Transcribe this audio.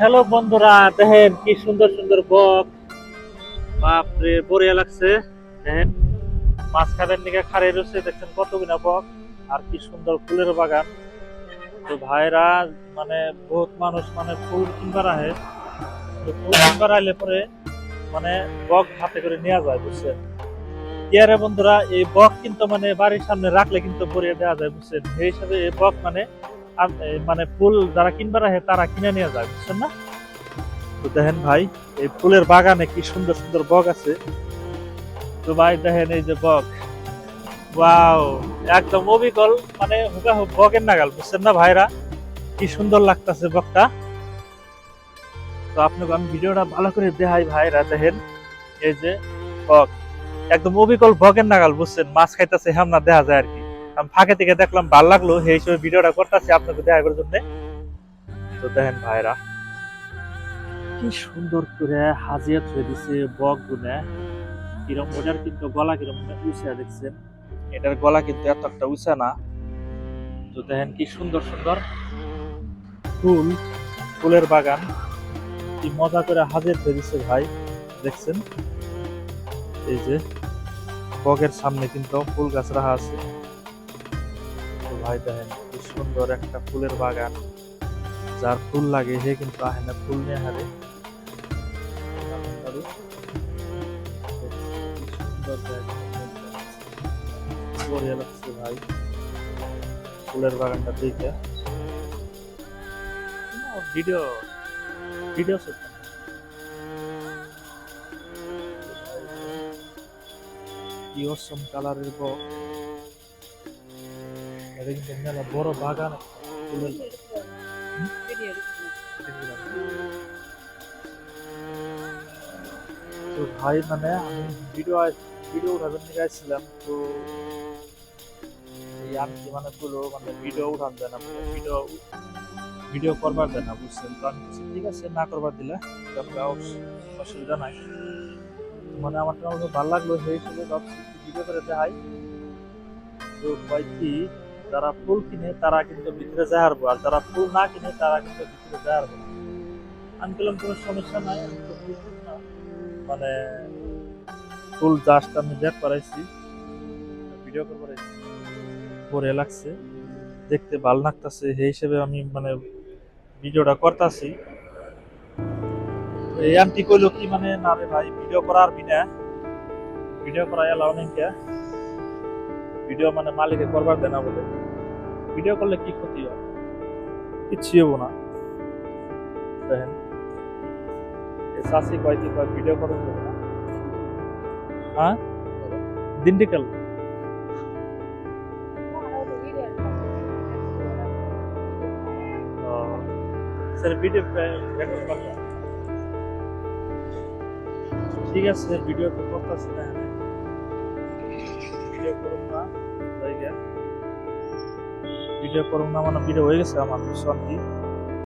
Hello বন্ধুরা, দেখেন কি সুন্দর সুন্দর বক। বাপরে, বড়িয়া লাগছে। দেখেন মাছ খাবেন নিকে খারে রয়েছে, দেখছেন কতগুলা বক। আর কি সুন্দর ফুলের বাগান। তো ভাইরা, মানে বহুত মানুষ মানে ফুল কিনবার আহে। তো ফুল কিনবার আইলে পরে মানে বক হাতে করে নেওয়া যায়, বুঝছেন। ইয়ারে বন্ধুরা, এই বক কিন্তু মানে বাড়ির সামনে রাখলে কিন্তু বড়িয়া দেওয়া যায়, বুঝছেন। সেই হিসাবে এই বক মানে মানে ফুল যারা কিনবার আহে তারা কিনে নিয়ে যায়, বুঝছেন না। তো দেখেন ভাই, এই ফুলের বাগানে কি সুন্দর সুন্দর বক আছে। তো ভাই দেখেন এই যে বক, ওয়াও, একদম অবিকল, মানে হুবহু বকের নাগাল, বুঝছেন না ভাইরা। কি সুন্দর লাগতেছে বকটা। তো আপনাকে আমি ভিডিওটা ভালো করে দেখাই ভাইরা, দেখেন এই যে বক, একদম অবিকল বকের নাগাল, বুঝছেন। মাছ খাইতেছে হামনা দেখা যায় আর কি। আমি ফাঁকে থেকে দেখলাম, ভালো লাগলো, সেই হিসেবে ভিডিওটা করতেছি আপনাকে দেখাবার জন্য। তো দেখেন ভাইরা, কি সুন্দর করে হাজিয়া থুয়ে দিছে বক গুনে। কিরম ওটার কিন্তু গলা কিরম উঁচা, দেখছেন। এটার গলা কিন্তু এত একটা উঁচা না। তো দেখেন কি সুন্দর সুন্দর ফুল, ফুলের বাগান। কি মজা করে হাজির দিচ্ছে ভাই, দেখছেন। এই যে বগের সামনে কিন্তু ফুল গাছ রাখা আছে। তো ভাই দেখেন কি সুন্দর একটা ফুলের বাগান। যার ফুল লাগে সে কিন্তু আহে না, ফুল নিয়ে হারে। সুন্দর বড়িয়া লাগছে ভাই ফুলের বাগানটা দেখে। ভিডিও ভিডিও কি অসম কালারের বক। এটা কিন্তু মেলা বড় বাগান ফুলের। তো ভাই মানে আমি ভিডিও উঠাবেন নিয়ে আসছিলাম। তো এই আন্টি মানে বললো মানে ভিডিও উঠান দেয় না, ভিডিও ভিডিও করবার দেয় না, বুঝছেন। তো আমি বলছি ঠিক আছে, না করবার দিলে আমরা অসুবিধা নাই। মানে আমার তো ভালো লাগলো, সেই হিসেবে ভাবছি ভিডিও করে দেখাই। তো ভাই কি, যারা ফুল কিনে তারা কিন্তু ভিতরে যায় হারবো, আর যারা ফুল না কিনে তারা কিন্তু ভিতরে যায় হারবো। আমি বললাম কোনো সমস্যা নাই, আমি তো ফুল কিনি না। মানে ফুল জাস্ট আমি দেখ করাইছি, ভিডিও করে করাইছি, পরে লাগছে, দেখতে ভালো লাগতেছে, সেই হিসেবে আমি মানে ভিডিওটা করতেছি। এই আন্টি কইলো কি মানে, না রে ভাই ভিডিও করার বিনা, ভিডিও করা এলাও নেই কে, ভিডিও মানে মালিকে করবার দেয় না বলে। ভিডিও করলে কি ক্ষতি হয়, কিচ্ছু হবো না। দেখেন এই চাষি কয় কি কয়, ভিডিও করেন যাবে না। হ্যাঁ, দিন্ডিকাল। স্যার ভিডিও রেকর্ড করবেন, ঠিক আছে। ভিডিও তো করতেছি না, ভিডিও করুন না, হয়ে গেল। ভিডিও করুন না মানে ভিডিও হয়ে গেছে আমার, শান্তি।